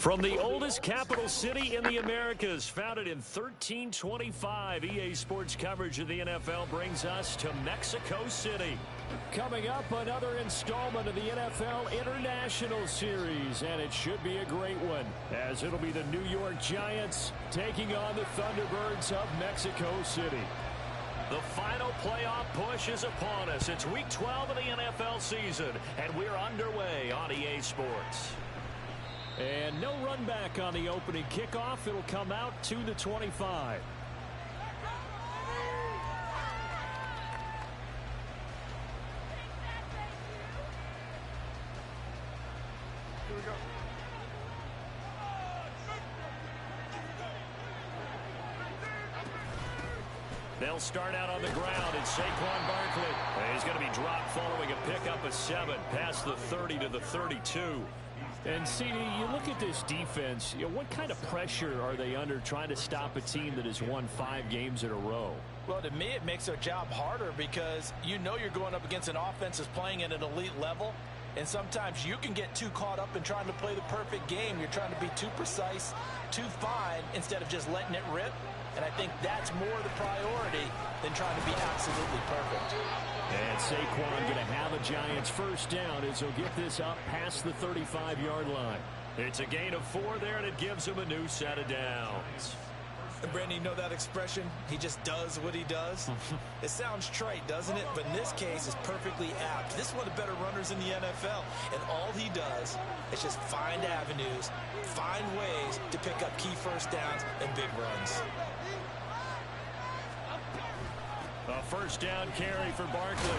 From the oldest capital city in the Americas, founded in 1325, EA Sports coverage of the NFL brings us to Mexico City. Coming up, another installment of the NFL International Series, and it should be a great one, as it'll be the New York Giants taking on the Thunderbirds of Mexico City. The final playoff push is upon us. It's Week 12 of the NFL season, and we're underway on EA Sports. And no run back on the opening kickoff. It'll come out to the 25. Here we go. They'll start out on the ground, and Saquon Barkley. He's going to be dropped following a pickup of 7 past the 30 to the 32. And, CD, you look at this defense, what kind of pressure are they under trying to stop a team that has won 5 games in a row? Well, to me, it makes their job harder because you know you're going up against an offense that's playing at an elite level, and sometimes you can get too caught up in trying to play the perfect game. You're trying to be too precise, too fine, instead of just letting it rip. And I think that's more the priority than trying to be absolutely perfect. And Saquon going to have a Giants first down as he'll get this up past the 35-yard line. It's a gain of 4 there, and it gives him a new set of downs. And Brandon, you know that expression? He just does what he does. It sounds trite, doesn't it? But in this case, it's perfectly apt. This is one of the better runners in the NFL. And all he does is just find avenues, find ways to pick up key first downs and big runs. A first down carry for Barkley.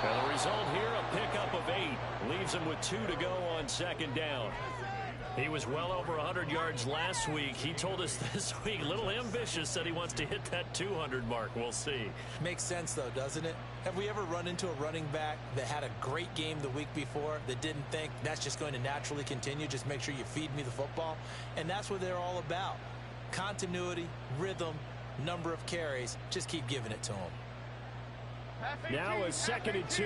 And the result here, a pickup of 8. Leaves him with 2 to go on second down. He was well over 100 yards last week. He told us this week, a little ambitious, said he wants to hit that 200 mark. We'll see. Makes sense, though, doesn't it? Have we ever run into a running back that had a great game the week before that didn't think that's just going to naturally continue? Just make sure you feed me the football. And that's what they're all about. Continuity, rhythm, number of carries. Just keep giving it to him. Now a 2nd and 2.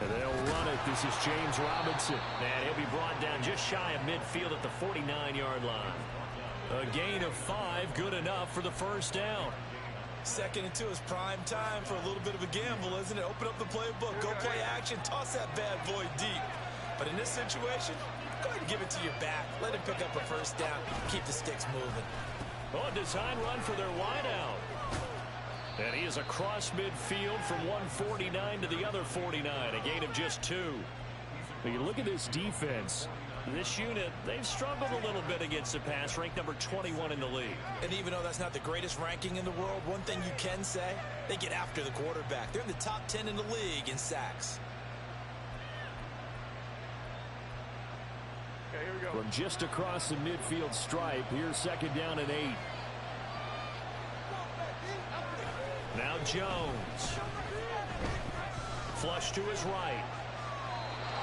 And they'll run it. This is James Robinson. And he'll be brought down just shy of midfield at the 49-yard line. A gain of 5, good enough for the first down. 2nd and 2 is prime time for a little bit of a gamble, isn't it? Open up the playbook, go play action, toss that bad boy deep. But in this situation, go ahead and give it to your back. Let him pick up a first down. Keep the sticks moving. Oh, a design run for their wideout. And he is across midfield from 149 to the other 49. A gain of just 2. When you look at this defense, this unit, they've struggled a little bit against the pass, ranked number 21 in the league. And even though that's not the greatest ranking in the world, one thing you can say, they get after the quarterback. They're in the top 10 in the league in sacks. Okay, here we go. From just across the midfield stripe, here's 2nd down and 8. Now Jones. Flush to his right.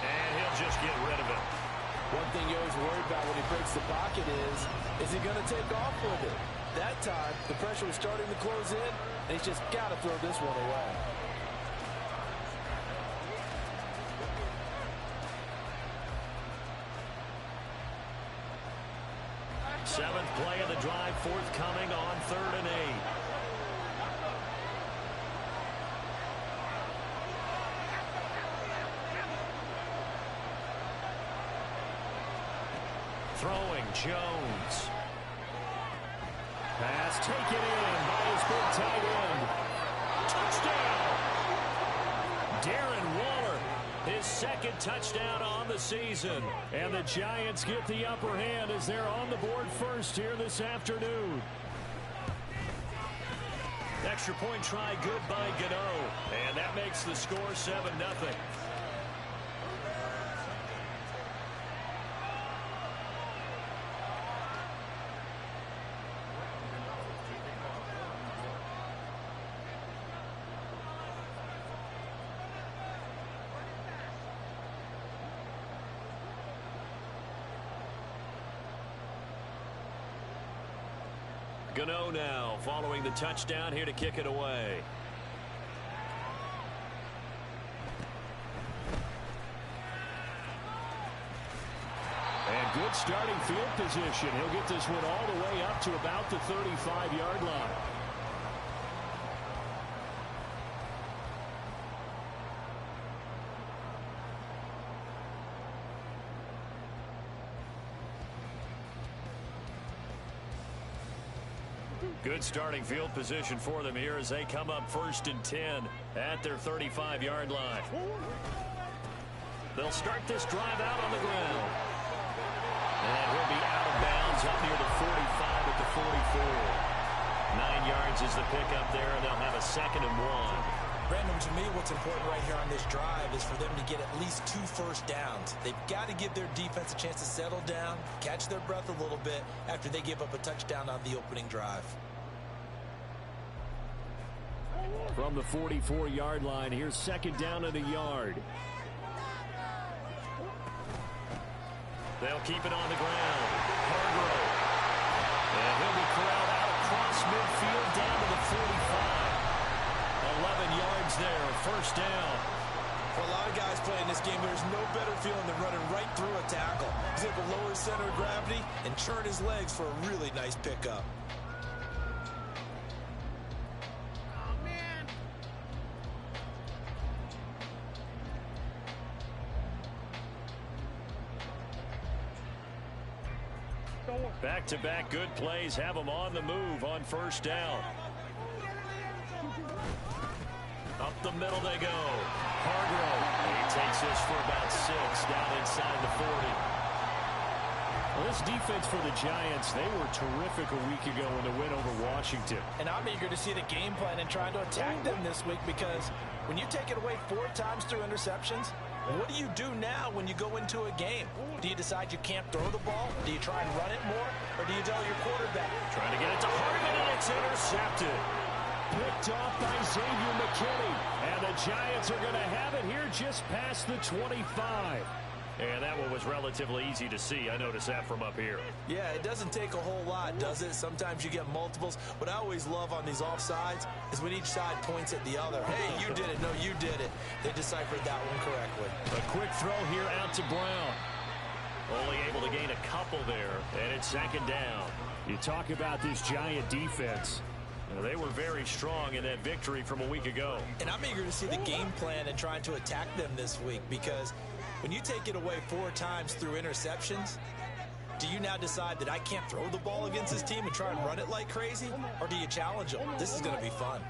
And he'll just get rid of it. One thing you're always worried about when he breaks the pocket is he going to take off with it? That time, the pressure was starting to close in, and he's just got to throw this one away. Seventh play of the drive forthcoming on 3rd and 8. Throwing Jones. Pass taken in by his big tight end. Touchdown! Darren Waller, his 2nd touchdown on the season. And the Giants get the upper hand as they're on the board first here this afternoon. Extra point try good by Gano. And that makes the score 7-0. Gano now following the touchdown here to kick it away. And good starting field position. He'll get this one all the way up to about the 35-yard line. Good starting field position for them here as they come up 1st and 10 at their 35-yard line. They'll start this drive out on the ground. And he'll be out of bounds up near the 45 at the 44. 9 yards is the pickup there, and they'll have a 2nd and 1. Brandon, to me, what's important right here on this drive is for them to get at least 2 first downs. They've got to give their defense a chance to settle down, catch their breath a little bit after they give up a touchdown on the opening drive. From the 44-yard line, here's 2nd down and a yard. They'll keep it on the ground. Hargrove. And he'll be corralled out across midfield down to the 45. 11 yards there, 1st down. For a lot of guys playing this game, there's no better feeling than running right through a tackle. He's able to lower his center of gravity and churn his legs for a really nice pickup. Back-to-back good plays have them on the move on 1st down. Up the middle they go. Hargrove. He takes this for about 6 down inside the 40. Well, this defense for the Giants, they were terrific a week ago in the win over Washington. And I'm eager to see the game plan and trying to attack them this week, because when you take it away 4 times through interceptions, what do you do now when you go into a game? Do you decide you can't throw the ball? Do you try and run it more? Or do you tell your quarterback? Trying to get it to Hartman, and it's intercepted. Picked off by Xavier McKinney. And the Giants are going to have it here just past the 25. And that one was relatively easy to see. I noticed that from up here. Yeah, it doesn't take a whole lot, does it? Sometimes you get multiples. What I always love on these offsides is when each side points at the other. Hey, you did it. No, you did it. They deciphered that one correctly. A quick throw here out to Brown. Only able to gain a couple there, and it's 2nd down. You talk about this Giant defense. They were very strong in that victory from a week ago. And I'm eager to see the game plan and trying to attack them this week, because when you take it away 4 times through interceptions, do you now decide that I can't throw the ball against this team and try and run it like crazy? Or do you challenge them? This is going to be fun.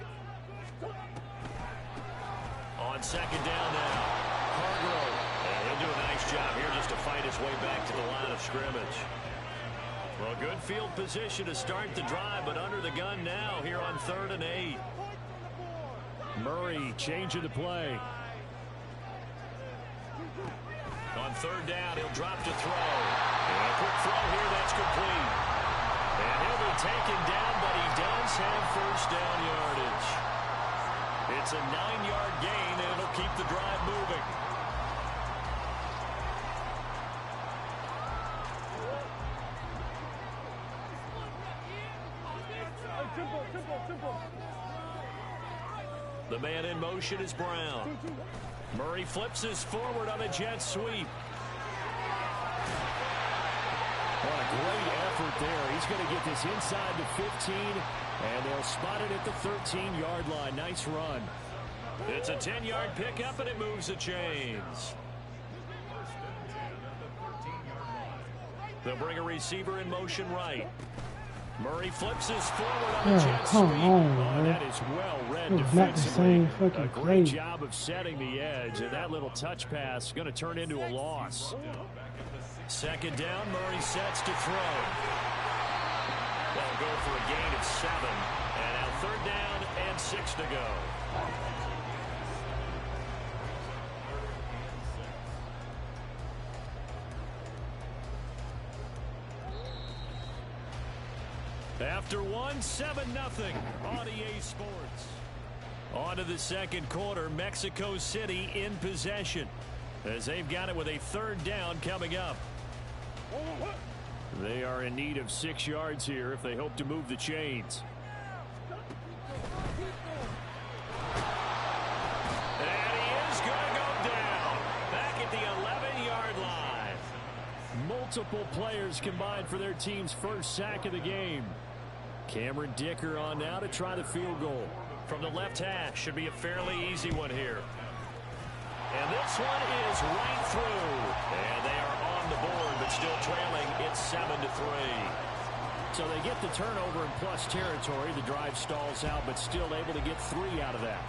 On 2nd down now, Hargrove. And he'll do a nice job here just to fight his way back to the line of scrimmage. Well, good field position to start the drive, but under the gun now here on 3rd and 8. Murray changing the play. On 3rd down, he'll drop to throw. And a quick throw here, that's complete. And he'll be taken down, but he does have 1st down yardage. It's a 9-yard gain, and it'll keep the drive moving. The man in motion is Brown. Murray flips his forward on a jet sweep. What a great effort there. He's going to get this inside the 15, and they'll spot it at the 13-yard line. Nice run. It's a 10-yard pickup, and it moves the chains. They'll bring a receiver in motion right. Murray flips his forward on the jet sweep. That is well read defensively. A great job of setting the edge, and that little touch pass is going to turn into a loss. 2nd down, Murray sets to throw. They'll go for a gain of 7. And now 3rd down and 6 to go. After 7-0 on EA Sports. On to the 2nd quarter. Mexico City in possession as they've got it with a 3rd down coming up. They are in need of 6 yards here if they hope to move the chains. And he is going to go down back at the 11-yard line. Multiple players combined for their team's first sack of the game. Cameron Dicker on now to try the field goal. From the left hash, should be a fairly easy one here. And this one is right through. And they are on the board, but still trailing. It's 7-3. So they get the turnover in plus territory. The drive stalls out, but still able to get 3 out of that.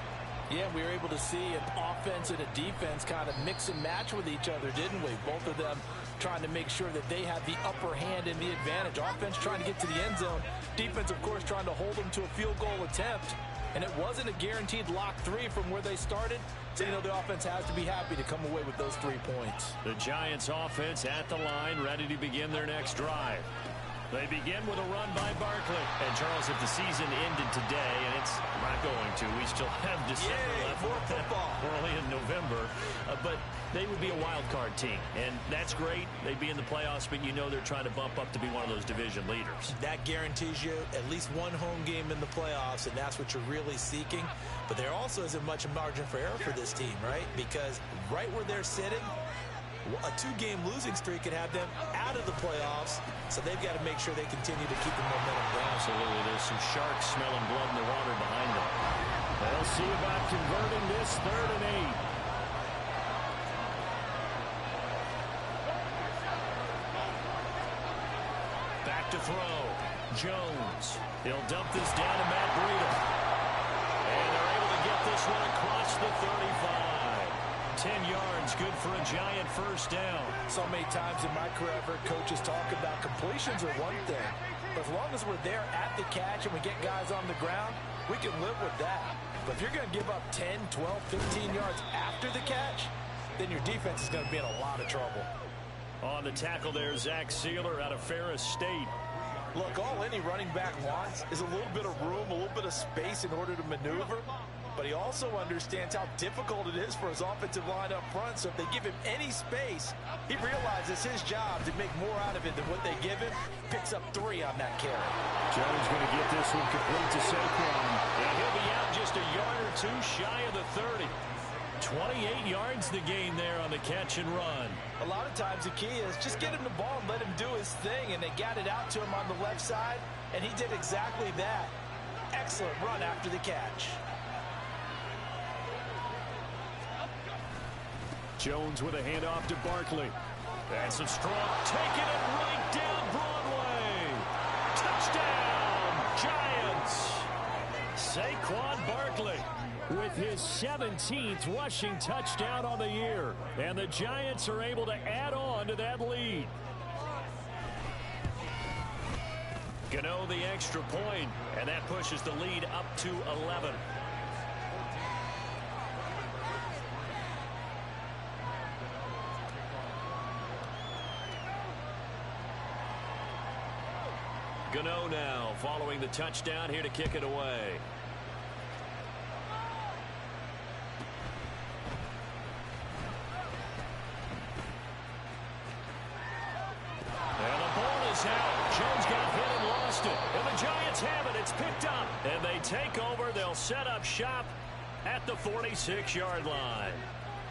Yeah, we were able to see an offense and a defense kind of mix and match with each other, didn't we? Both of them trying to make sure that they have the upper hand and the advantage. Offense trying to get to the end zone. Defense, of course, trying to hold them to a field goal attempt. And it wasn't a guaranteed lock 3 from where they started. So, you know, the offense has to be happy to come away with those 3 points. The Giants offense at the line, ready to begin their next drive. They begin with a run by Barkley. And, Charles, if the season ended today, and it's not going to, we still have December left. More football. We're only in November. But they would be a wild card team. And that's great. They'd be in the playoffs, but you know they're trying to bump up to be one of those division leaders. That guarantees you at least one home game in the playoffs, and that's what you're really seeking. But there also isn't much margin for error for this team, right? Because right where they're sitting, a 2-game losing streak could have them out of the playoffs, so they've got to make sure they continue to keep the momentum going. Absolutely. There's some sharks smelling blood in the water behind them. They'll see about converting this 3rd and 8. Back to throw. Jones. He'll dump this down to Matt Breida. And they're able to get this one across the 35. 10 yards, good for a Giant first down. So many times in my career, I've heard coaches talk about completions are one thing. But as long as we're there at the catch and we get guys on the ground, we can live with that. But if you're going to give up 10, 12, 15 yards after the catch, then your defense is going to be in a lot of trouble. On the tackle there, Zach Sealer out of Ferris State. Look, all any running back wants is a little bit of room, a little bit of space in order to maneuver. But he also understands how difficult it is for his offensive line up front. So if they give him any space, he realizes his job to make more out of it than what they give him. Picks up 3 on that carry. Jones going to get this one complete to Saquon. And he'll be out just a yard or 2 shy of the 30. 28 yards the gain there on the catch and run. A lot of times the key is just get him the ball and let him do his thing. And they got it out to him on the left side, and he did exactly that. Excellent run after the catch. Jones with a handoff to Barkley. That's a strong, taking it right down Broadway. Touchdown, Giants. Saquon Barkley with his 17th rushing touchdown on the year. And the Giants are able to add on to that lead. Gano the extra point, and that pushes the lead up to 11. Gano now following the touchdown here to kick it away. And the ball is out. Jones got hit and lost it. And the Giants have it. It's picked up. And they take over. They'll set up shop at the 46-yard line.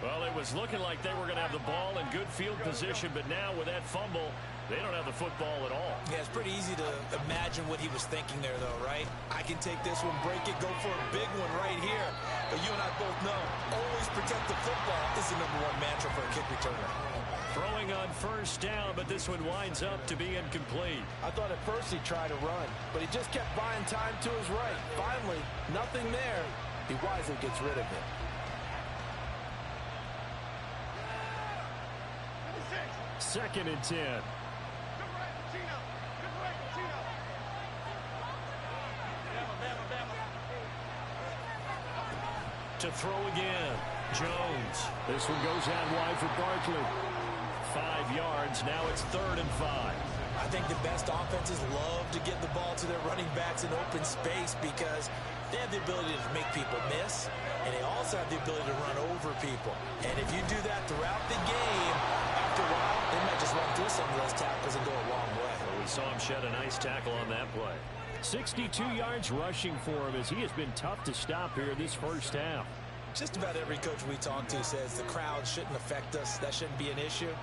Well, it was looking like they were going to have the ball in good field position, but now with that fumble, they don't have the football at all. Yeah, it's pretty easy to imagine what he was thinking there, though, right? I can take this one, break it, go for a big one right here. But you and I both know, always protect the football is the #1 mantra for a kick returner. Throwing on first down, but this one winds up to be incomplete. I thought at first he'd try to run, but he just kept buying time to his right. Finally, nothing there. He wisely gets rid of it. Second and 10. To throw again. Jones. This one goes out wide for Barkley. 5 yards. Now it's 3rd and 5. I think the best offenses love to get the ball to their running backs in open space because they have the ability to make people miss, and they also have the ability to run over people. And if you do that throughout the game, after a while, they might just run through some of those tackles and go a long way. Well, we saw him shed a nice tackle on that play. 62 yards rushing for him as he has been tough to stop here this first half. Just about every coach we talk to says the crowd shouldn't affect us. That shouldn't be an issue.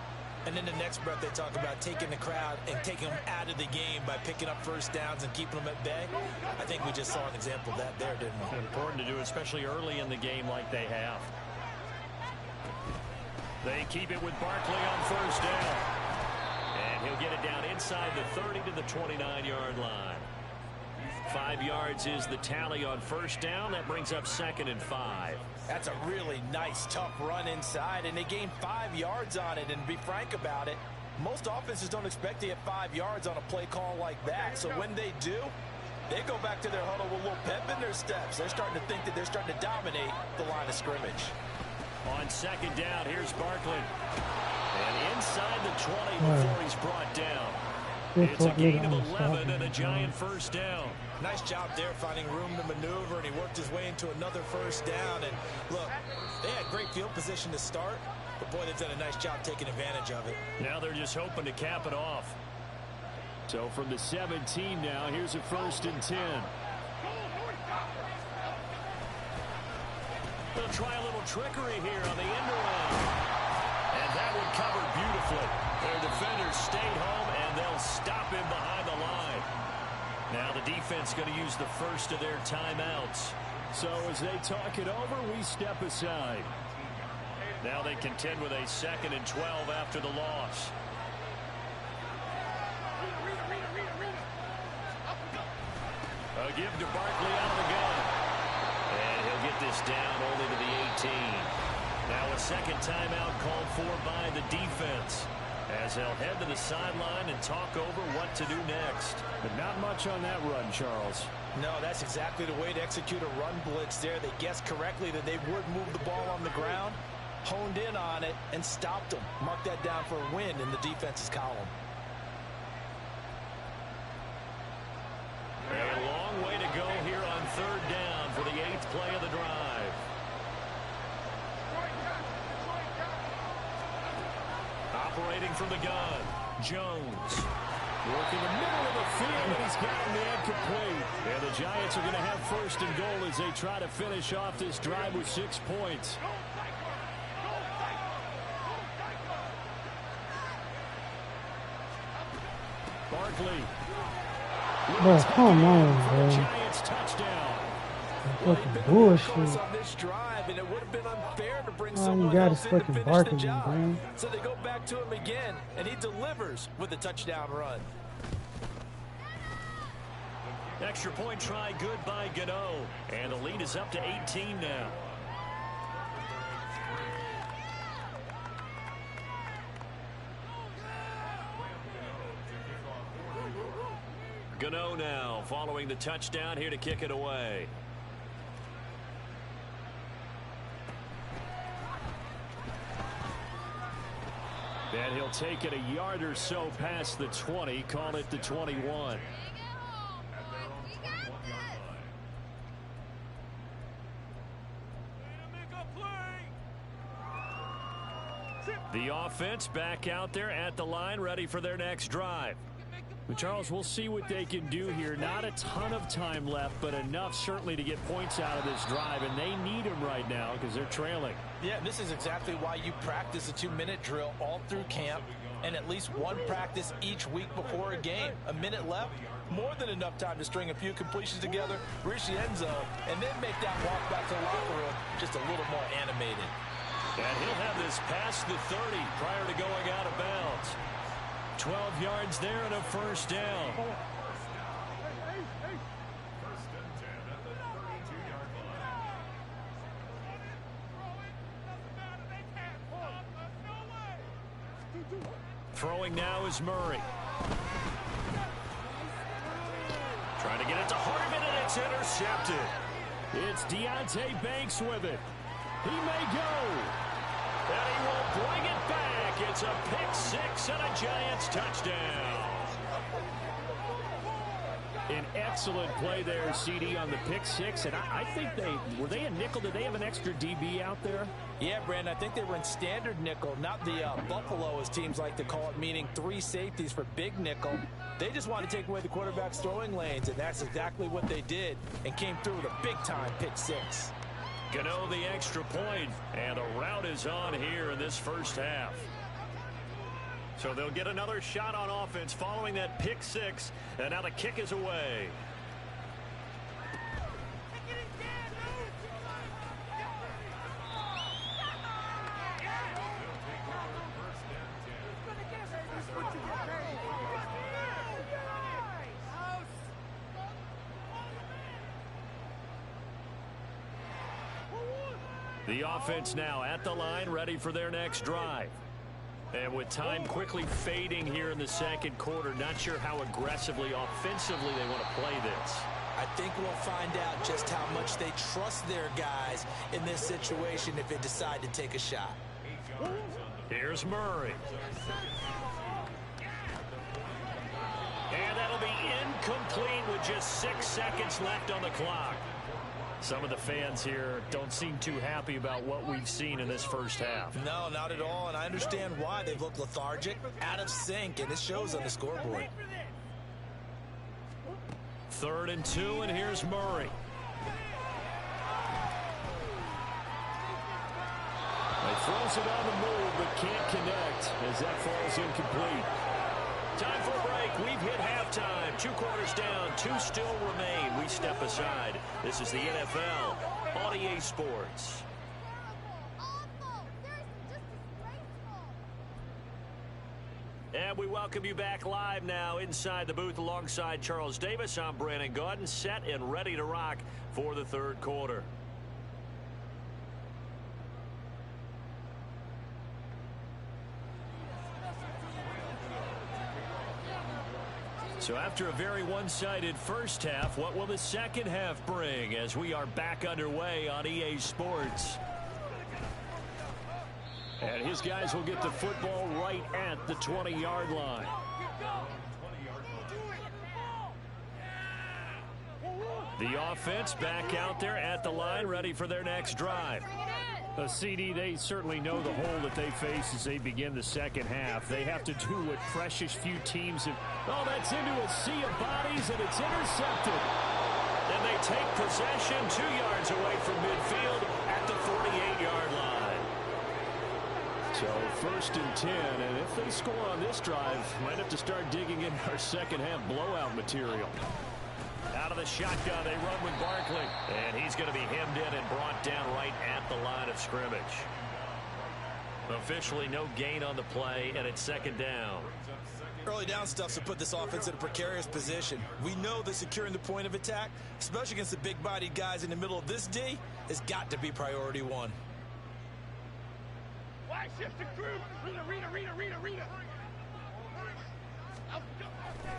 And in the next breath, they talk about taking the crowd and taking them out of the game by picking up first downs and keeping them at bay. I think we just saw an example of that there, didn't we? Important to do, especially early in the game like they have. They keep it with Barkley on first down. And he'll get it down inside the 30 to the 29-yard line. 5 yards is the tally on first down. That brings up 2nd and 5. That's a really nice, tough run inside, and they gained 5 yards on it. And to be frank about it, most offenses don't expect to get 5 yards on a play call like that. So when they do, they go back to their huddle with a little pep in their steps. They're starting to think that they're starting to dominate the line of scrimmage. On 2nd down, here's Barkley. And inside the 20 before he's brought down. It's a gain of 11 and a giant first down. Nice job there finding room to maneuver, and he worked his way into another first down. And look, they had great field position to start, but boy, they've done a nice job taking advantage of it. Now they're just hoping to cap it off. So from the 17 now, here's a 1st and 10. They'll try a little trickery here on the end around. And that one covered beautifully. Their defenders stayed home, and they'll stop him behind the line. Now the defense going to use the first of their timeouts. So as they talk it over, we step aside. Now they contend with a 2nd and 12 after the loss. A give to Barkley out of the gun. And he'll get this down only to the 18. Now a 2nd timeout called for by the defense, as they'll head to the sideline and talk over what to do next. But not much on that run, Charles. No, that's exactly the way to execute a run blitz there. They guessed correctly that they would move the ball on the ground, honed in on it, and stopped them. Mark that down for a win in the defense's column. A long way to go here on 3rd down for the 8th play of the drive. Operating from the gun, Jones. Working the middle of the field, and he's gotten the incomplete. And the Giants are going to have 1st and goal as they try to finish off this drive with 6 points. Barkley. Bro, come on, bro. Giants touchdown. Fucking bullshit. On this drive, and it would have been unfair to bring All you someone got else is in to fucking finish Barkley, the job. man. So they go back to him again, and he delivers with a touchdown run. Extra point try good by Gano. And the lead is up to 18 now. Gano now following the touchdown here to kick it away. And he'll take it a yard or so past the 20, call it the 21. The offense back out there at the line, ready for their next drive. But Charles, we'll see what they can do here. Not a ton of time left, but enough certainly to get points out of this drive, and they need them right now because they're trailing. Yeah, this is exactly why you practice a 2-minute drill all through camp, and at least one practice each week before a game. A minute left, more than enough time to string a few completions together, reach the end zone, and then make that walk back to the locker room just a little more animated. And he'll have this past the 30 prior to going out of bounds. 12 yards there and a 1st down. Throwing now is Murray. Trying to get it to Hartman, and it's intercepted. It's Deonte Banks with it. He may go. And he will bring it back. It's a pick 6 and a Giants touchdown. An excellent play there, CD, on the pick 6. And I think were they a nickel? Did they have an extra DB out there? Yeah, Brandon, I think they were in standard nickel, not the Buffalo, as teams like to call it, meaning 3 safeties for big nickel. They just want to take away the quarterback's throwing lanes, and that's exactly what they did, and came through with a big-time pick 6. Gano the extra point, and the route is on here in this first half. So they'll get another shot on offense following that pick six. And now the kick is away. The offense now at the line, ready for their next drive. And with time quickly fading here in the second quarter, not sure how aggressively, offensively they want to play this. I think we'll find out just how much they trust their guys in this situation if they decide to take a shot. Here's Murray. And that'll be incomplete with just 6 seconds left on the clock. Some of the fans here don't seem too happy about what we've seen in this first half. No, not at all, and I understand why. They've looked lethargic, out of sync, and it shows on the scoreboard. 3rd and 2, and here's Murray. He throws it on the move, but can't connect as that falls incomplete. Time for a break. We've hit halftime. 2 quarters down. 2 still remain. We step aside. This is the NFL on EA Sports. And we welcome you back live now inside the booth alongside Charles Davis. I'm Brandon Gaudin, set and ready to rock for the third quarter. So after a very one-sided first half, what will the second half bring as we are back underway on EA Sports? And his guys will get the football right at the 20-yard line. The offense back out there at the line, ready for their next drive. CD, they certainly know the hole that they face as they begin the second half. They have to do what precious few teams have. Oh, that's into a sea of bodies, and it's intercepted. And they take possession 2 yards away from midfield at the 48-yard line. So 1st and 10, and if they score on this drive, might have to start digging in our second half blowout material. Out of the shotgun, they run with Barkley. And he's going to be hemmed in and brought down right at the line of scrimmage. Officially no gain on the play, and it's 2nd down. Early down stuff to put this offense in a precarious position. We know that securing the point of attack, especially against the big-bodied guys in the middle of this D, has got to be priority 1. Why shift the crew? Rita.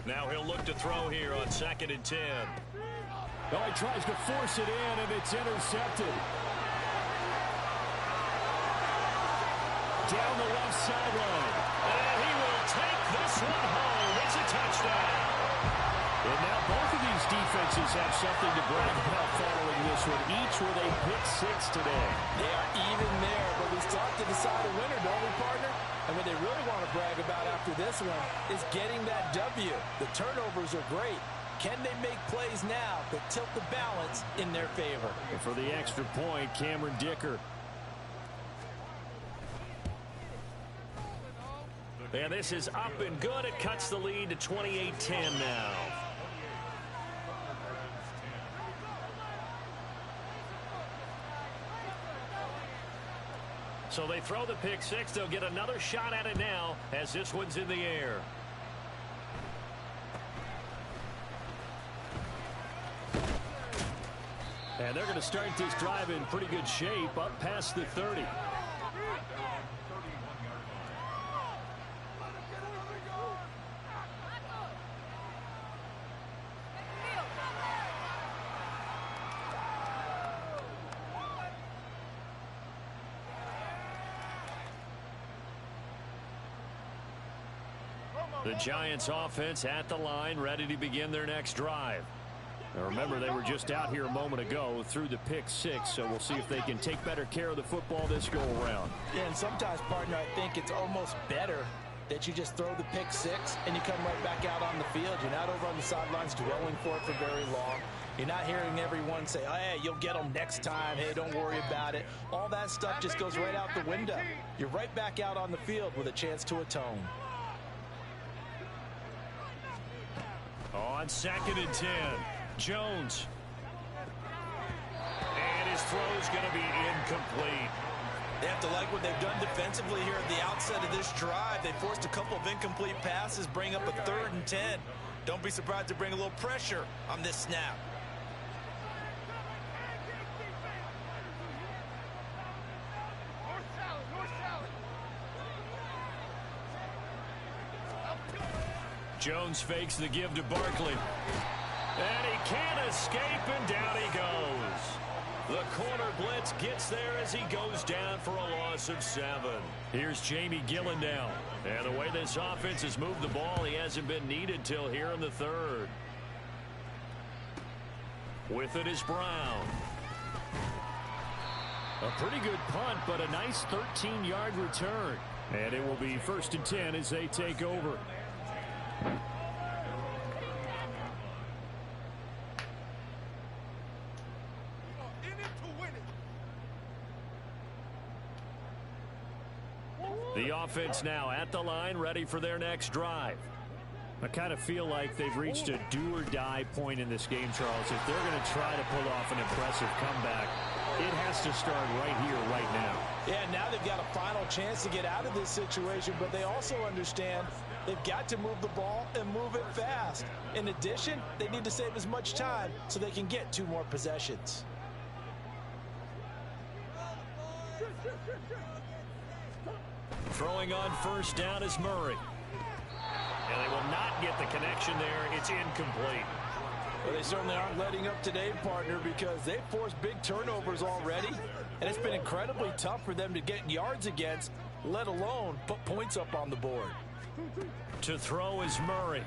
Now he'll look to throw here on 2nd and 10. Oh, he tries to force it in, and it's intercepted. Down the left sideline. And he will take this one home. It's a touchdown. And now both of these defenses have something to brag about following this one, each with a pick 6 today. They are even there, but we still have to decide a winner, don't we, partner? And what they really want to brag about after this one is getting that W. The turnovers are great. Can they make plays now that tilt the balance in their favor? And for the extra point, Cameron Dicker. And this is up and good. It cuts the lead to 28-10 now. So they throw the pick 6. They'll get another shot at it now as this one's in the air. And they're going to start this drive in pretty good shape up past the 30. The Giants offense at the line, ready to begin their next drive. Now remember, they were just out here a moment ago through the pick 6, so we'll see if they can take better care of the football this go around. Yeah, and sometimes, partner, I think it's almost better that you just throw the pick 6 and you come right back out on the field. You're not over on the sidelines dwelling for it for very long. You're not hearing everyone say, oh, hey, you'll get them next time. Hey, don't worry about it. All that stuff just goes right out the window. You're right back out on the field with a chance to atone. On 2nd and 10, Jones. And his throw's going to be incomplete. They have to like what they've done defensively here at the outset of this drive. They forced a couple of incomplete passes, bring up a 3rd and 10. Don't be surprised to bring a little pressure on this snap. Jones fakes the give to Barkley. And he can't escape, and down he goes. The corner blitz gets there as he goes down for a loss of 7. Here's Jamie Gillen now. And the way this offense has moved the ball, he hasn't been needed till here in the 3rd. With it is Brown. A pretty good punt, but a nice 13-yard return. And it will be 1st and 10 as they take over. The offense now at the line, ready for their next drive. I kind of feel like they've reached a do-or-die point in this game, Charles. If they're going to try to pull off an impressive comeback, it has to start right here, right now. Yeah, now they've got a final chance to get out of this situation, but they also understand they've got to move the ball and move it fast. In addition, they need to save as much time so they can get 2 more possessions. Throwing on 1st down is Murray. And they will not get the connection there. It's incomplete. Well, they certainly aren't letting up today, partner, because they've forced big turnovers already. And it's been incredibly tough for them to get yards against, let alone put points up on the board. To throw is Murray.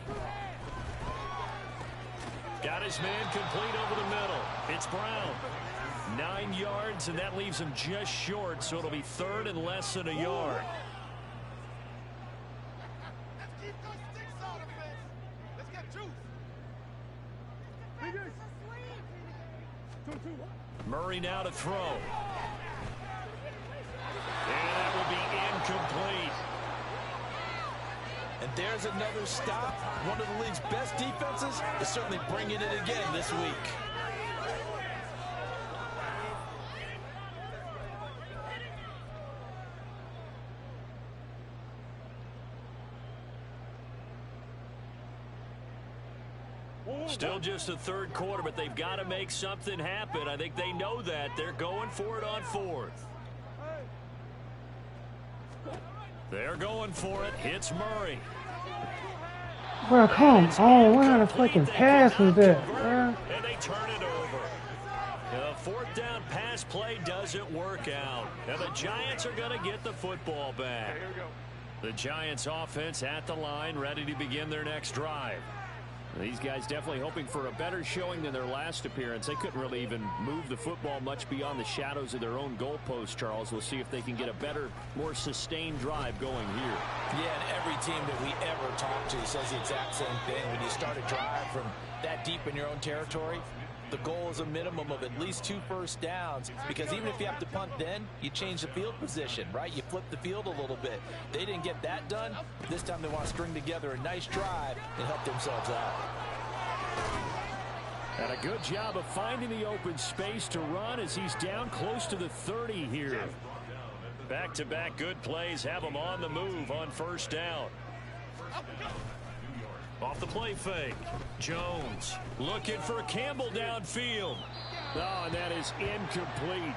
Got his man complete over the middle. It's Brown. 9 yards, and that leaves him just short, so it'll be 3rd and less than a yard. Murray now to throw. And that will be incomplete. And there's another stop. One of the league's best defenses is certainly bringing it again this week. Still just a 3rd quarter, but they've got to make something happen. I think they know that. They're going for it on 4th. They're going for it. Hits Murray. Bro, come on. What kind of fucking pass was that, bro? And they turn it over. The 4th down pass play doesn't work out. And the Giants are going to get the football back. The Giants offense at the line, ready to begin their next drive. These guys definitely hoping for a better showing than their last appearance. They couldn't really even move the football much beyond the shadows of their own goalpost, Charles. We'll see if they can get a better, more sustained drive going here. Yeah, and every team that we ever talk to says the exact same thing. When you start a drive from that deep in your own territory, the goal is a minimum of at least 2 first downs, because even if you have to punt then, you change the field position, right? You flip the field a little bit. They didn't get that done. This time they want to string together a nice drive and help themselves out. And a good job of finding the open space to run as he's down close to the 30 here. Back-to-back good plays have him on the move on 1st down. Off the play fake. Jones looking for Campbell downfield. Oh, and that is incomplete.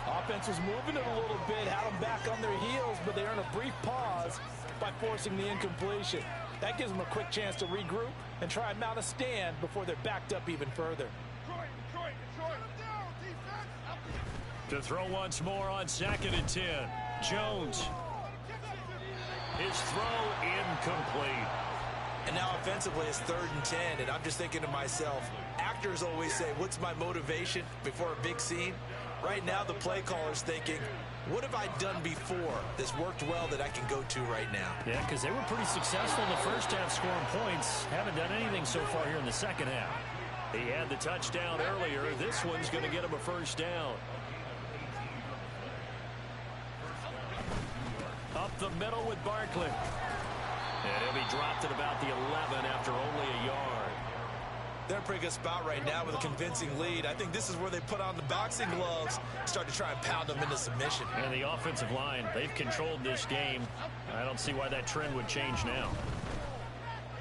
Offense was moving it a little bit, had them back on their heels, but they earn a brief pause by forcing the incompletion. That gives them a quick chance to regroup and try and mount a stand before they're backed up even further. To throw once more on 2nd and 10. Jones. His throw incomplete. And now offensively it's 3rd and 10, and I'm just thinking to myself, actors always say, what's my motivation before a big scene? Right now the play caller's thinking, what have I done before that's worked well that I can go to right now? Yeah, because they were pretty successful in the 1st half scoring points. Haven't done anything so far here in the 2nd half. He had the touchdown earlier. This one's going to get him a 1st down. Up the middle with Barkley. And he'll be dropped at about the 11 after only a yard. They're in a pretty good spot right now with a convincing lead. I think this is where they put on the boxing gloves, start to try and pound them into submission. And the offensive line, they've controlled this game. I don't see why that trend would change now.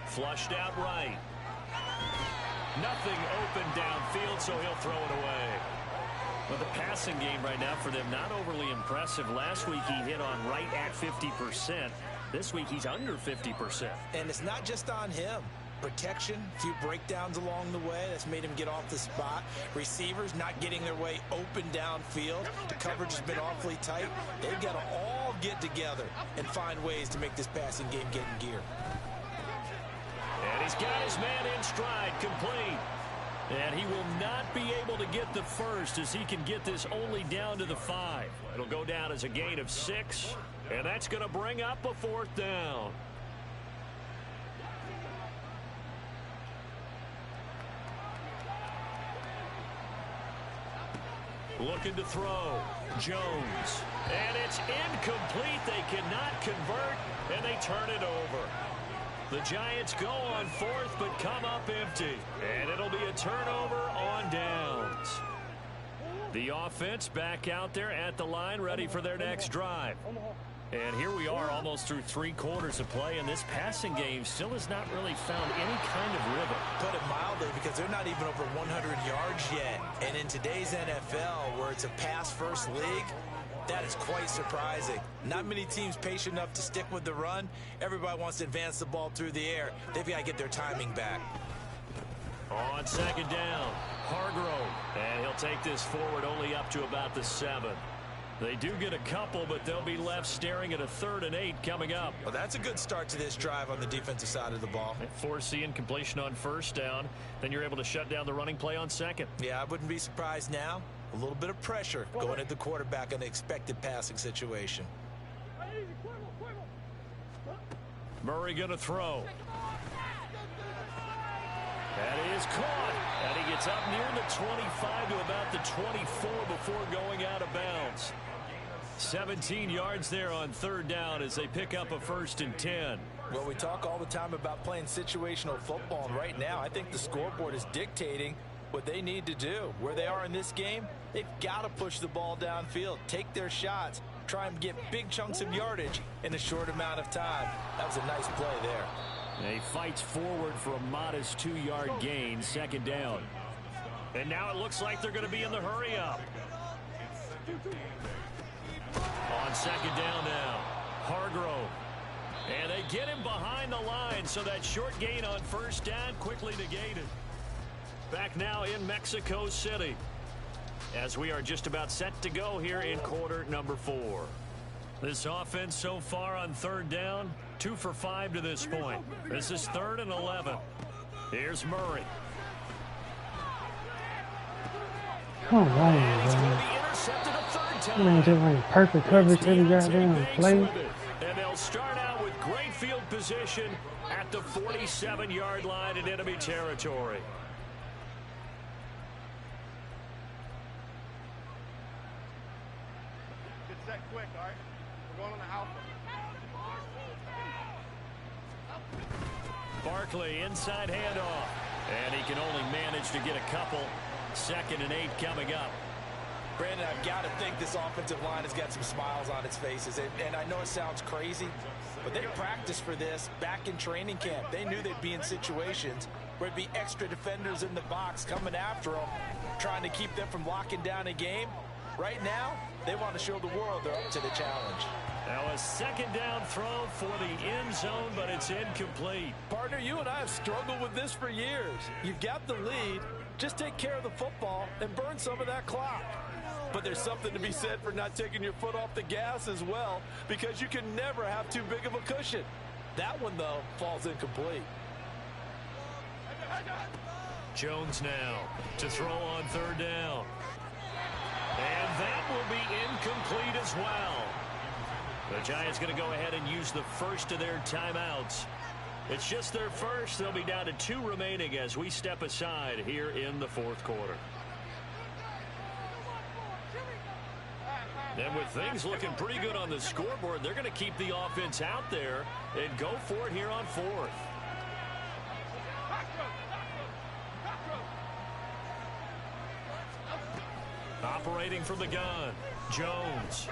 Flushed out right. Nothing open downfield, so he'll throw it away. Well, the passing game right now for them, not overly impressive. Last week he hit on right at 50%. This week he's under 50%. And it's not just on him. Protection, a few breakdowns along the way. That's made him get off the spot. Receivers not getting their way open downfield. The coverage has been awfully tight. They've got to all get together and find ways to make this passing game get in gear. And he's got his man in stride, complete. And he will not be able to get the first as he can get this only down to the 5. It'll go down as a gain of 6, and that's going to bring up a 4th down. Looking to throw. Jones. And it's incomplete. They cannot convert, and they turn it over. The Giants go on 4th, but come up empty. And it'll be a turnover on downs. The offense back out there at the line, ready for their next drive. And here we are almost through 3 quarters of play, and this passing game still has not really found any kind of rhythm. Put it mildly, because they're not even over 100 yards yet. And in today's NFL, where it's a pass-first league, that is quite surprising. Not many teams patient enough to stick with the run. Everybody wants to advance the ball through the air. They've got to get their timing back. On 2nd down, Hargrove. And he'll take this forward only up to about the 7. They do get a couple, but they'll be left staring at a 3rd and 8 coming up. Well, that's a good start to this drive on the defensive side of the ball. Force the incompletion on 1st down. Then you're able to shut down the running play on 2nd. Yeah, I wouldn't be surprised now. A little bit of pressure going at the quarterback in the expected passing situation. Murray going to throw. That is caught. And he gets up near the 25 to about the 24 before going out of bounds. 17 yards there on 3rd down as they pick up a 1st and 10. Well, we talk all the time about playing situational football, and right now I think the scoreboard is dictating what they need to do. Where they are in this game, they've got to push the ball downfield, take their shots, try and get big chunks of yardage in a short amount of time. That was a nice play there. And he fights forward for a modest 2-yard gain, 2nd down. And now it looks like they're going to be in the hurry-up. On 2nd down now, Hargrove. And they get him behind the line, so that short gain on 1st down quickly negated. Back now in Mexico City, as we are just about set to go here in quarter number 4. This offense so far on 3rd down, 2 for 5 to this point. This is 3rd and 11. Here's Murray. Come on, man. Man, just like perfect coverage every goddamn play. And they'll start out with great field position at the 47-yard line in enemy territory. Get set quick, all right? We're going on the alpha. Barkley inside handoff. And he can only manage to get a couple. 2nd and 8 coming up. Brandon, I've got to think this offensive line has got some smiles on its faces. And I know it sounds crazy, but they practiced for this back in training camp. They knew they'd be in situations where it'd be extra defenders in the box coming after them, trying to keep them from locking down a game. Right now, they want to show the world they're up to the challenge. Now a 2nd down throw for the end zone, but it's incomplete. Partner, you and I have struggled with this for years. You've got the lead. Just take care of the football and burn some of that clock. But there's something to be said for not taking your foot off the gas as well, because you can never have too big of a cushion. That one, though, falls incomplete. Jones now to throw on 3rd down. And that will be incomplete as well. The Giants going to go ahead and use the first of their timeouts. It's just their first. They'll be down to 2 remaining as we step aside here in the 4th quarter. And with things looking pretty good on the scoreboard, they're going to keep the offense out there and go for it here on 4th. operating from the gun. Jones.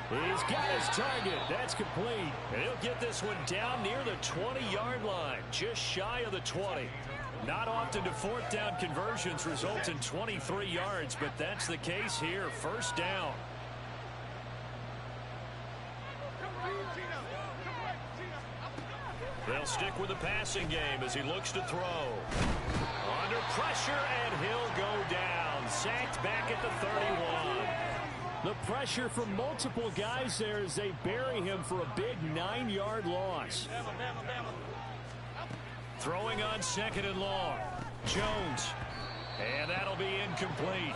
He's got his target. That's complete. And he'll get this one down near the 20-yard line, just shy of the 20. Not often do fourth down conversions result in 23 yards, but that's the case here. First down. They'll stick with the passing game as he looks to throw. Under pressure, and he'll go down. Sacked back at the 31. The pressure from multiple guys there as they bury him for a big 9-yard loss. Throwing on second and long. Jones. And that'll be incomplete.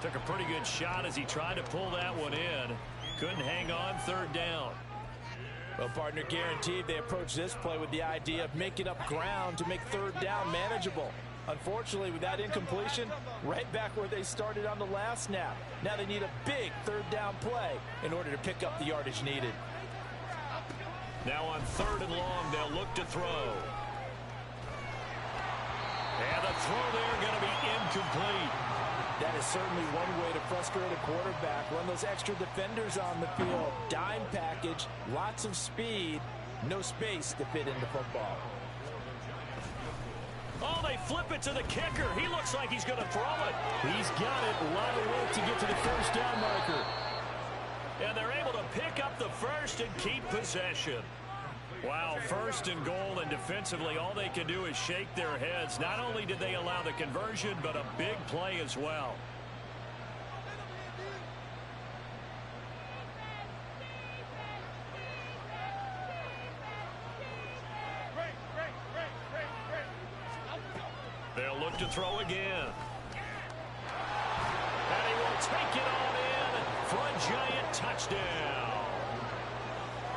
Took a pretty good shot as he tried to pull that one in. Couldn't hang on third down. Well, partner, guaranteed they approach this play with the idea of making up ground to make third down manageable. Unfortunately, with that incompletion, right back where they started on the last snap. Now they need a big third down play in order to pick up the yardage needed. Now on third and long, they'll look to throw. And the throw there going to be incomplete. That is certainly one way to frustrate a quarterback. Run those extra defenders on the field. Dime package, lots of speed, no space to fit into football. Oh, they flip it to the kicker. He looks like he's going to throw it. He's got it. A lot of work to get to the first down marker. And they're able to pick up the first and keep possession. Wow, first and goal, and defensively all they can do is shake their heads. Not only did they allow the conversion, but a big play as well. They'll look to throw again. And he will take it on in for a giant touchdown.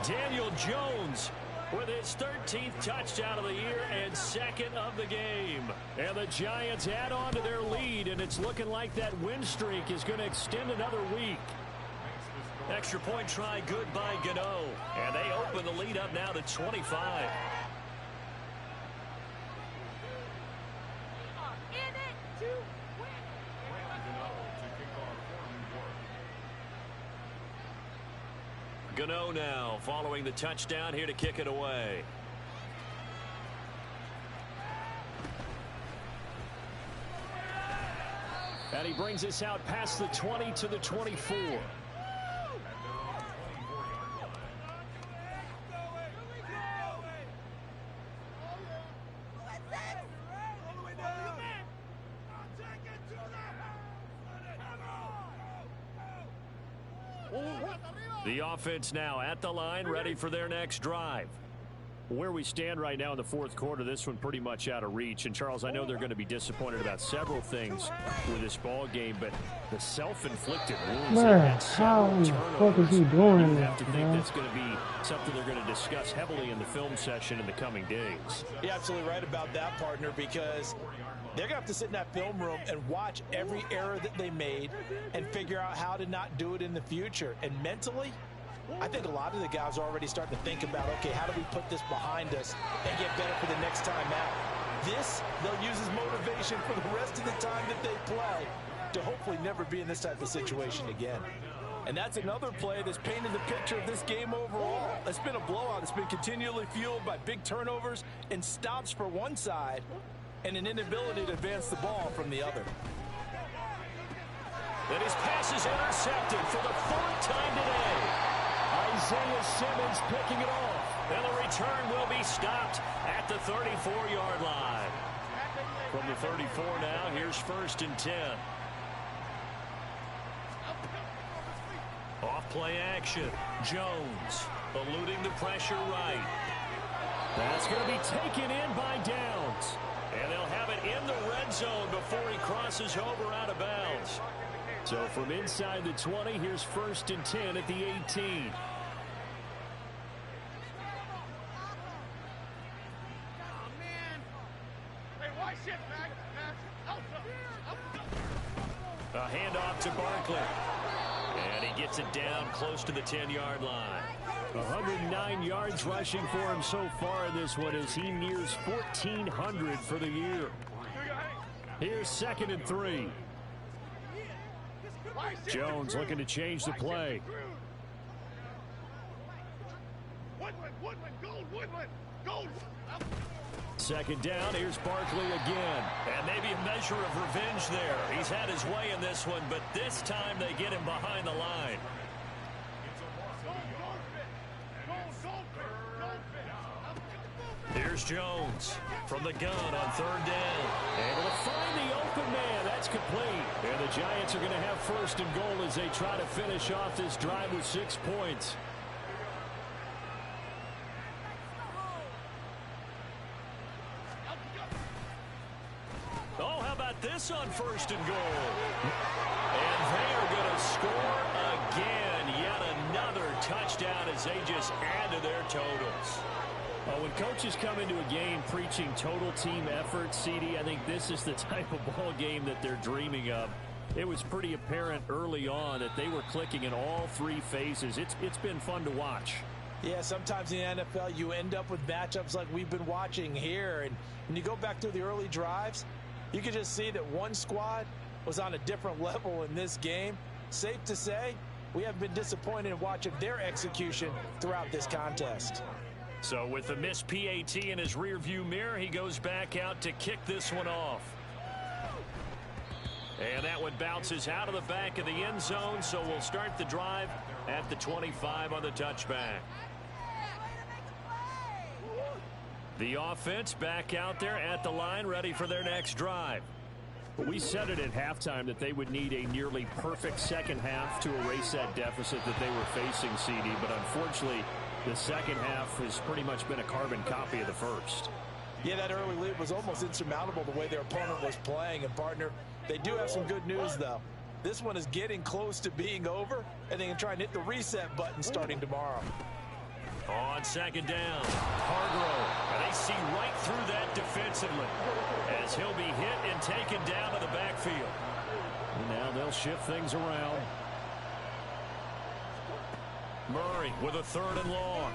Daniel Jones with his 13th touchdown of the year and second of the game. And the Giants add on to their lead, and it's looking like that win streak is going to extend another week. Extra point try good by Gano. And they open the lead up now to 25. Gano now following the touchdown here to kick it away. And he brings us out past the 20 to the 24. The offense now at the line, ready for their next drive. Where we stand right now in the fourth quarter, this one pretty much out of reach. And, Charles, I know they're going to be disappointed about several things with this ball game, but the self-inflicted wounds. Man, how in the fuck is he doing You have this, to think man? that's going to be something they're going to discuss heavily in the film session in the coming days. You're absolutely right about that, partner, because they're going to have to sit in that film room and watch every error that they made and figure out how to not do it in the future. And mentally, I think a lot of the guys are already starting to think about, okay, how do we put this behind us and get better for the next time out? This, they'll use as motivation for the rest of the time that they play to hopefully never be in this type of situation again. And that's another play that's painted the picture of this game overall. It's been a blowout. It's been continually fueled by big turnovers and stops for one side and an inability to advance the ball from the other. And his pass is intercepted for the fourth time today. Isaiah Simmons picking it off. And the return will be stopped at the 34-yard line. From the 34 now, here's first and 10. Off play action. Jones eluding the pressure right. That's going to be taken in by Downs. And they'll have it in the red zone before he crosses over out of bounds. So from inside the 20, here's first and 10 at the 18. A handoff to Barkley. And he gets it down close to the 10-yard line. 109 yards rushing for him so far in this one as he nears 1,400 for the year. Here's second and 3. Jones looking to change the play. Second down, here's Barkley again. And maybe a measure of revenge there. He's had his way in this one, but this time they get him behind the line. Here's Jones from the gun on third down. Able to find the open man. That's complete. And the Giants are going to have first and goal as they try to finish off this drive with 6 points. Oh, how about this on first and goal? And they are going to score again. Yet another touchdown as they just add to their totals. Well, when coaches come into a game preaching total team effort, CD, I think this is the type of ball game that they're dreaming of. It was pretty apparent early on that they were clicking in all 3 phases. It's been fun to watch. Yeah, sometimes in the NFL you end up with matchups like we've been watching here. And when you go back through the early drives, you can just see that one squad was on a different level in this game. Safe to say, we have been disappointed in watching their execution throughout this contest. So with the missed PAT in his rearview mirror, he goes back out to kick this one off. And that one bounces out of the back of the end zone, so we'll start the drive at the 25 on the touchback. The offense back out there at the line, ready for their next drive. We said it at halftime that they would need a nearly perfect second half to erase that deficit that they were facing, CD, but unfortunately, the second half has pretty much been a carbon copy of the first. Yeah, that early lead was almost insurmountable the way their opponent was playing. And, partner, they do have some good news, though. This one is getting close to being over, and they can try and hit the reset button starting tomorrow. On second down, Hargrove. And they see right through that defensively as he'll be hit and taken down to the backfield. And now they'll shift things around. Murray with a third and long.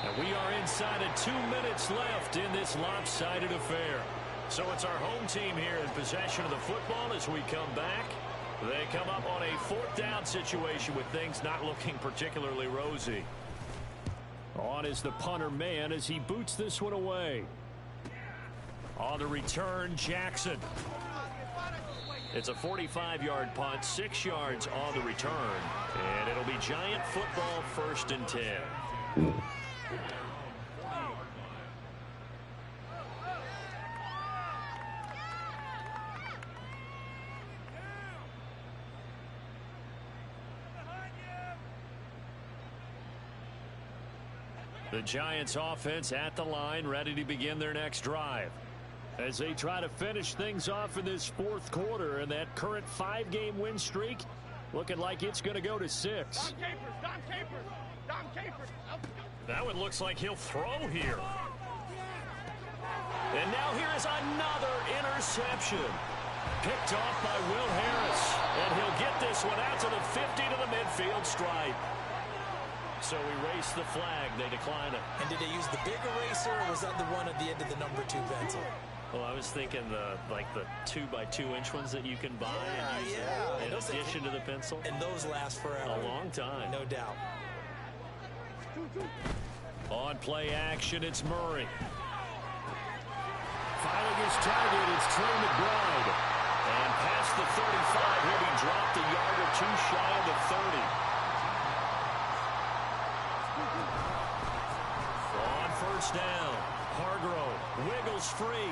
And we are inside of 2 minutes left in this lopsided affair. So it's our home team here in possession of the football as we come back. They come up on a 4th down situation with things not looking particularly rosy. On is the punter man as he boots this one away. On the return, Jackson. It's a 45-yard punt, 6 yards on the return. And it'll be Giant football 1st and 10. The Giants offense at the line, ready to begin their next drive. As they try to finish things off in this 4th quarter, and that current 5-game win streak looking like it's going to go to 6. Dom Capers. That one looks like he'll throw here. And now here is another interception. Picked off by Will Harris. And he'll get this one out to the 50 to the midfield stripe. So we race the flag. They decline it. And did they use the big eraser, or was that the one at the end of the number 2 pencil? Well, I was thinking the 2x2-inch ones that you can buy and use in addition to the pencil. And those last forever. A long time. No doubt. On play action, it's Murray. Finding his target, it's Trey McBride. And past the 35, he'll be dropped a yard or 2 shy of the 30. On first down, Hargrove wiggles free.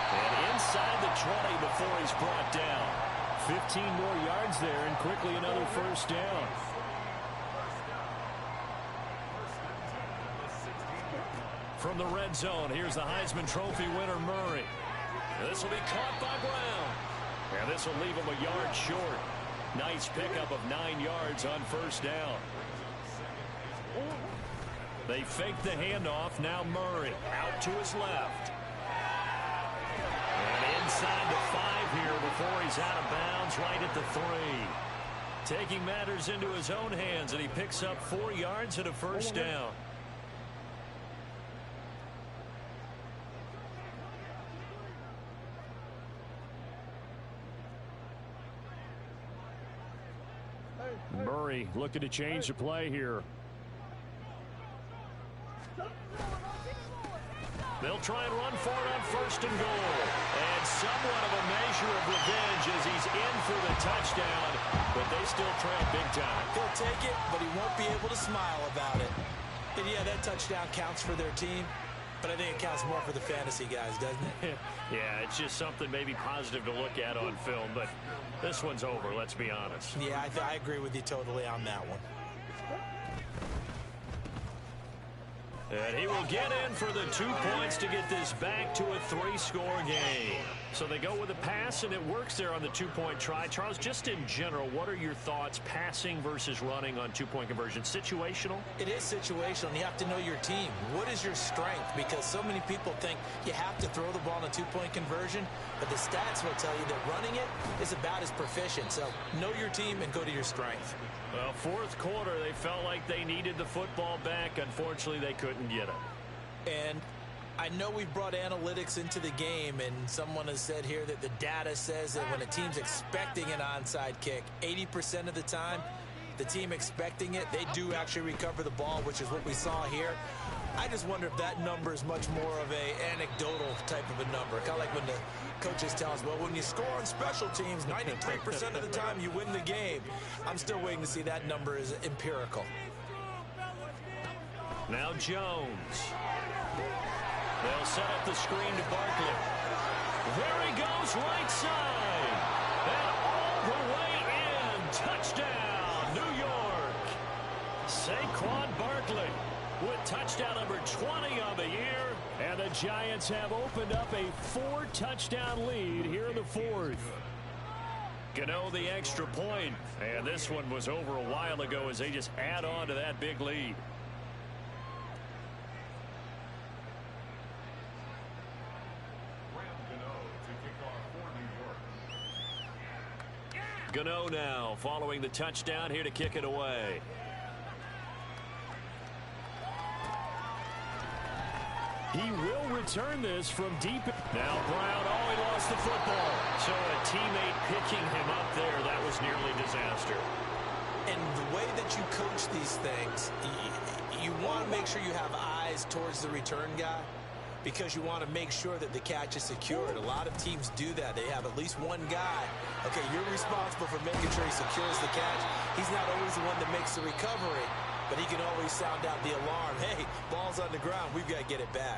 And inside the 20 before he's brought down. 15 more yards there and quickly another first down. From the red zone, here's the Heisman Trophy winner, Murray. This will be caught by Brown. And this will leave him a yard short. Nice pickup of 9 yards on first down. They fake the handoff. Now Murray out to his left. And inside the 5 here before he's out of bounds right at the 3. Taking matters into his own hands, and he picks up 4 yards and a first down. looking to change the play here. They'll try and run for it on 1st and goal. And somewhat of a measure of revenge as he's in for the touchdown, but they still trail big time. He'll take it, but he won't be able to smile about it. And yeah, that touchdown counts for their team, but I think it counts more for the fantasy guys, doesn't it? Yeah, it's just something maybe positive to look at on film, but this one's over, let's be honest. Yeah, I agree with you totally on that one. And he will get in for the 2 points to get this back to a 3-score game. So they go with a pass, and it works there on the 2-point try. Charles, just in general, what are your thoughts passing versus running on 2-point conversion? Situational? It is situational, and you have to know your team. What is your strength? Because so many people think you have to throw the ball in a 2-point conversion, but the stats will tell you that running it is about as proficient. So know your team and go to your strength. Well, 4th quarter, they felt like they needed the football back. Unfortunately, they couldn't get it. And I know we've brought analytics into the game, and someone has said here that the data says that when a team's expecting an onside kick, 80% of the time, the team expecting it, they do actually recover the ball, which is what we saw here. I just wonder if that number is much more of a anecdotal type of a number. Kind of like when the coaches tell us, well, when you score on special teams, 93% of the time you win the game. I'm still waiting to see that number is empirical. Now Jones. They'll set up the screen to Barkley. There he goes, right side. And all the way in. Touchdown, New York. Saquon Barkley with touchdown number 20 on the year. And the Giants have opened up a 4-touchdown lead here in the 4th. Gano the extra point. And this one was over a while ago as they just add on to that big lead. Gano now following the touchdown here to kick it away. He will return this from deep. Now Brown, oh, he lost the football. So a teammate picking him up there, that was nearly disaster. And the way that you coach these things, you want to make sure you have eyes towards the return guy, because you want to make sure that the catch is secured. A lot of teams do that. They have at least one guy. Okay, you're responsible for making sure he secures the catch. He's not always the one that makes the recovery, but he can always sound out the alarm. Hey, ball's on the ground. We've got to get it back.